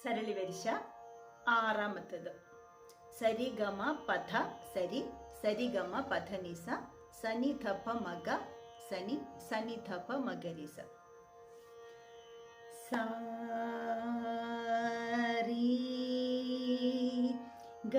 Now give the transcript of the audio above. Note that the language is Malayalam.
സരളി വരിശ ആറാമത്തേത്. സരി ഗമ പഥ സരി, സരി ഗമ പഥ നിസ, സനി ധപ മഗ സനി, സനി ധപ മഗരിസ. സാരി ഗ